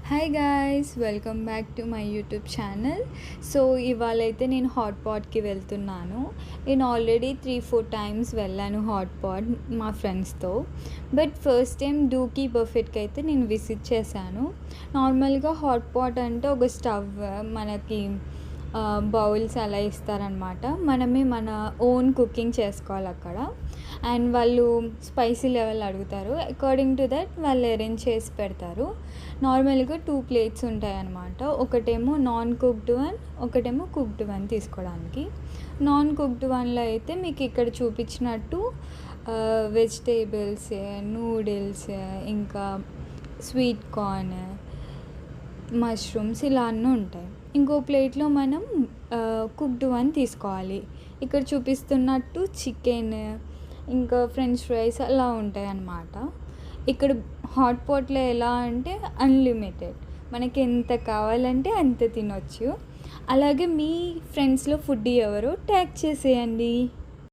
Hi guys, welcome back to my YouTube channel. So ఇవాళైతే నేను hot పాట్కి వెళ్తున్నాను. నేను ఆల్రెడీ 3-4 టైమ్స్ వెళ్ళాను హాట్ పాట్ మా ఫ్రెండ్స్తో. బట్ ఫస్ట్ టైం డూకీ బఫెట్కి అయితే నేను విజిట్ చేశాను. నార్మల్గా హాట్ పాట్ అంటే ఒక స్టవ్, మనకి బౌల్స్ అలా ఇస్తారనమాట. మనమే మన ఓన్ కుకింగ్ చేసుకోవాలి అక్కడ. అండ్ వాళ్ళు స్పైసీ లెవెల్ అడుగుతారు. అకార్డింగ్ టు దట్ వాళ్ళు అరేంజ్ చేసి పెడతారు. నార్మల్గా 2 ప్లేట్స్ ఉంటాయన్నమాట. ఒకటేమో నాన్ కుక్డ్ వన్, ఒకటేమో కుక్డ్ వన్ తీసుకోవడానికి. నాన్ కుక్డ్ వన్లో అయితే మీకు ఇక్కడ చూపించినట్టు వెజిటేబుల్స్, నూడిల్స్, ఇంకా స్వీట్ కార్న్, మష్రూమ్స్ ఇలా అన్నీ ఉంటాయి. ఇంకో ప్లేట్లో మనం కుక్డ్ వన్ తీసుకోవాలి. ఇక్కడ చూపిస్తున్నట్టు చికెన్, ఇంకా ఫ్రెంచ్ ఫ్రైస్ అలా ఉంటాయి అన్నమాట. ఇక్కడ హాట్ పాట్లో ఎలా అంటే అన్లిమిటెడ్, మనకి ఎంత కావాలంటే అంత తినొచ్చు. అలాగే మీ ఫ్రెండ్స్లో ఫుడ్ ఎవరో ట్యాగ్ చేసేయండి.